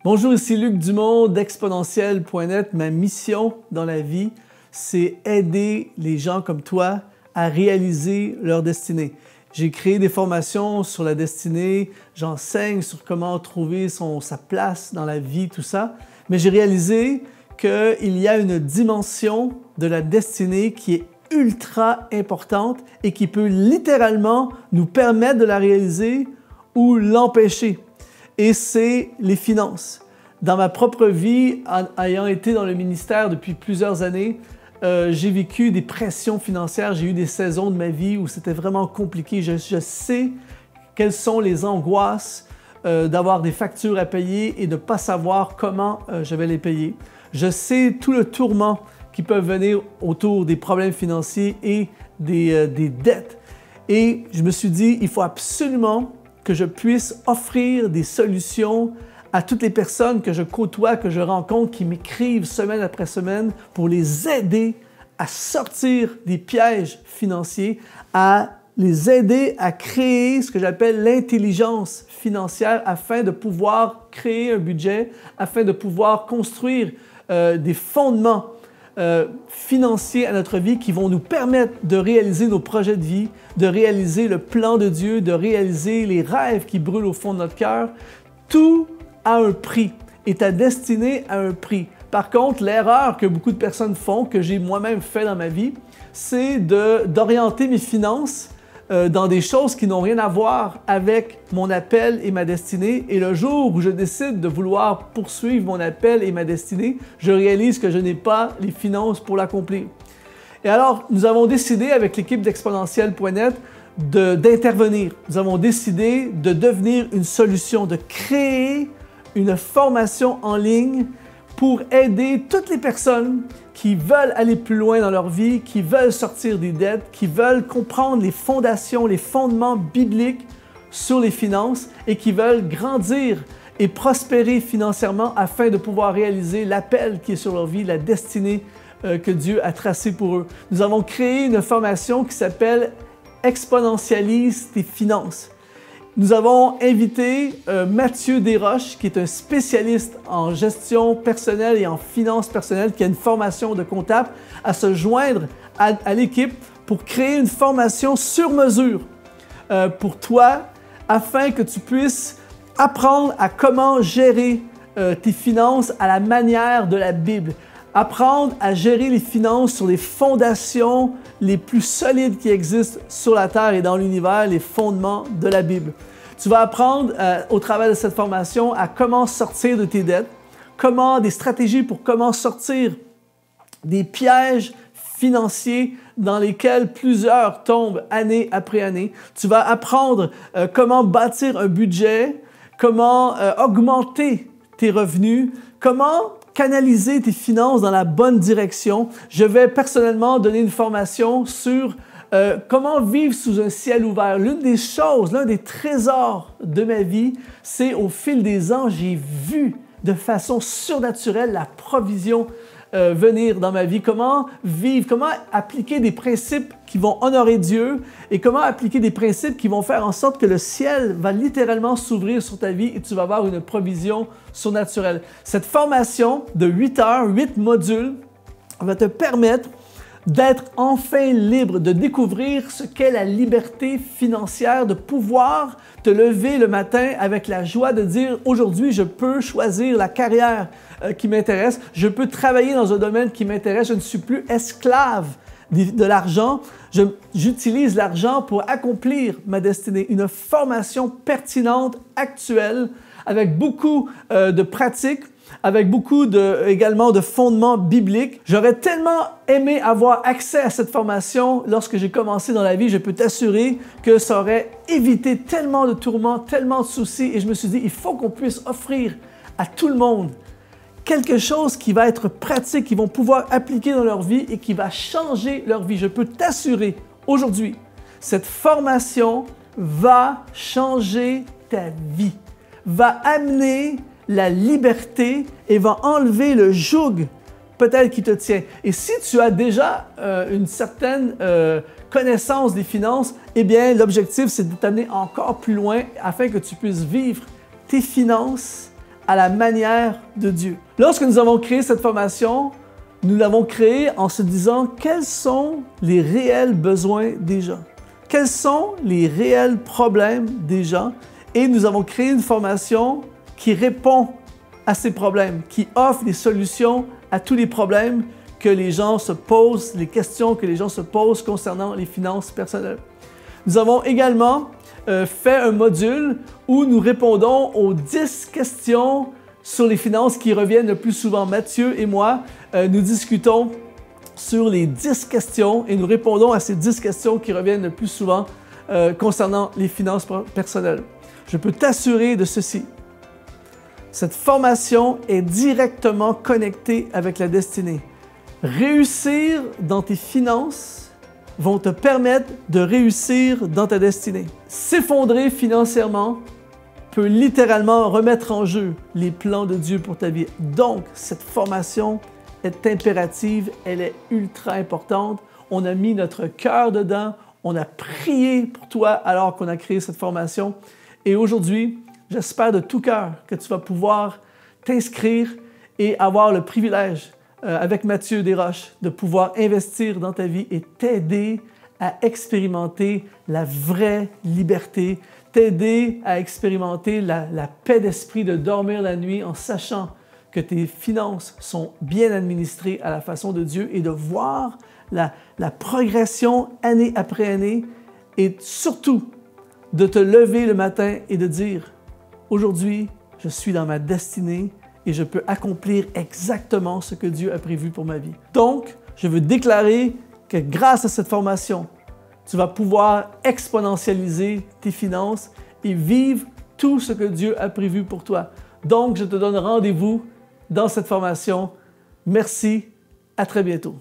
Bonjour, ici Luc Dumont d'Exponentiel.net. Ma mission dans la vie, c'est aider les gens comme toi à réaliser leur destinée. J'ai créé des formations sur la destinée, j'enseigne sur comment trouver sa place dans la vie, tout ça. Mais j'ai réalisé qu'il y a une dimension de la destinée qui est ultra importante et qui peut littéralement nous permettre de la réaliser ou l'empêcher. Et c'est les finances. Dans ma propre vie, ayant été dans le ministère depuis plusieurs années, j'ai vécu des pressions financières. J'ai eu des saisons de ma vie où c'était vraiment compliqué. Je sais quelles sont les angoisses d'avoir des factures à payer et de ne pas savoir comment je vais les payer. Je sais tout le tourment qui peut venir autour des problèmes financiers et des dettes. Et je me suis dit, il faut absolument que je puisse offrir des solutions à toutes les personnes que je côtoie, que je rencontre, qui m'écrivent semaine après semaine pour les aider à sortir des pièges financiers, à les aider à créer ce que j'appelle l'intelligence financière afin de pouvoir créer un budget, afin de pouvoir construire des fondements financiers à notre vie qui vont nous permettre de réaliser nos projets de vie, de réaliser le plan de Dieu, de réaliser les rêves qui brûlent au fond de notre cœur. Tout a un prix et ta destinée a un prix. Par contre, l'erreur que beaucoup de personnes font, que j'ai moi-même fait dans ma vie, c'est d'orienter mes finances dans des choses qui n'ont rien à voir avec mon appel et ma destinée. Et le jour où je décide de vouloir poursuivre mon appel et ma destinée, je réalise que je n'ai pas les finances pour l'accomplir. Et alors, nous avons décidé avec l'équipe d'Exponentiel.net d'intervenir. Nous avons décidé de devenir une solution, de créer une formation en ligne pour aider toutes les personnes qui veulent aller plus loin dans leur vie, qui veulent sortir des dettes, qui veulent comprendre les fondations, les fondements bibliques sur les finances et qui veulent grandir et prospérer financièrement afin de pouvoir réaliser l'appel qui est sur leur vie, la destinée que Dieu a tracée pour eux. Nous avons créé une formation qui s'appelle « Exponentialise tes finances ». Nous avons invité Mathieu Desroches, qui est un spécialiste en gestion personnelle et en finances personnelles, qui a une formation de comptable, à se joindre à l'équipe pour créer une formation sur mesure pour toi, afin que tu puisses apprendre à comment gérer tes finances à la manière de la Bible. Apprendre à gérer les finances sur les fondations les plus solides qui existent sur la Terre et dans l'univers, les fondements de la Bible. Tu vas apprendre au travers de cette formation à comment sortir de tes dettes, des stratégies pour comment sortir des pièges financiers dans lesquels plusieurs tombent année après année. Tu vas apprendre comment bâtir un budget, comment augmenter tes revenus, comment canaliser tes finances dans la bonne direction. Je vais personnellement donner une formation sur comment vivre sous un ciel ouvert. L'une des choses, l'un des trésors de ma vie, c'est au fil des ans, j'ai vu de façon surnaturelle la provision venir dans ma vie. Comment vivre, comment appliquer des principes qui vont honorer Dieu et comment appliquer des principes qui vont faire en sorte que le ciel va littéralement s'ouvrir sur ta vie et tu vas avoir une provision surnaturelle. Cette formation de 8 heures, 8 modules, va te permettre d'être enfin libre, de découvrir ce qu'est la liberté financière, de pouvoir te lever le matin avec la joie de dire « Aujourd'hui, je peux choisir la carrière qui m'intéresse, je peux travailler dans un domaine qui m'intéresse, je ne suis plus esclave de l'argent, j'utilise l'argent pour accomplir ma destinée. » Une formation pertinente, actuelle, avec beaucoup de pratiques, avec beaucoup également de fondements bibliques. J'aurais tellement aimé avoir accès à cette formation lorsque j'ai commencé dans la vie. Je peux t'assurer que ça aurait évité tellement de tourments, tellement de soucis. Et je me suis dit, il faut qu'on puisse offrir à tout le monde quelque chose qui va être pratique, qu'ils vont pouvoir appliquer dans leur vie et qui va changer leur vie. Je peux t'assurer aujourd'hui, cette formation va changer ta vie, va amener la liberté et va enlever le joug peut-être qui te tient. Et si tu as déjà une certaine connaissance des finances, eh bien l'objectif c'est de t'amener encore plus loin afin que tu puisses vivre tes finances à la manière de Dieu. Lorsque nous avons créé cette formation, nous l'avons créée en se disant quels sont les réels besoins des gens, quels sont les réels problèmes des gens, et nous avons créé une formation qui répond à ces problèmes, qui offre des solutions à tous les problèmes que les gens se posent, les questions que les gens se posent concernant les finances personnelles. Nous avons également fait un module où nous répondons aux 10 questions sur les finances qui reviennent le plus souvent. Mathieu et moi, nous discutons sur les 10 questions et nous répondons à ces 10 questions qui reviennent le plus souvent concernant les finances personnelles. Je peux t'assurer de ceci. Cette formation est directement connectée avec la destinée. Réussir dans tes finances vont te permettre de réussir dans ta destinée. S'effondrer financièrement peut littéralement remettre en jeu les plans de Dieu pour ta vie. Donc, cette formation est impérative, elle est ultra importante. On a mis notre cœur dedans, on a prié pour toi alors qu'on a créé cette formation. Et aujourd'hui, j'espère de tout cœur que tu vas pouvoir t'inscrire et avoir le privilège, avec Mathieu Desroches, de pouvoir investir dans ta vie et t'aider à expérimenter la vraie liberté, t'aider à expérimenter la paix d'esprit de dormir la nuit en sachant que tes finances sont bien administrées à la façon de Dieu et de voir la progression année après année et surtout de te lever le matin et de dire « Aujourd'hui, je suis dans ma destinée et je peux accomplir exactement ce que Dieu a prévu pour ma vie. » Donc, je veux déclarer que grâce à cette formation, tu vas pouvoir exponentialiser tes finances et vivre tout ce que Dieu a prévu pour toi. Donc, je te donne rendez-vous dans cette formation. Merci, à très bientôt.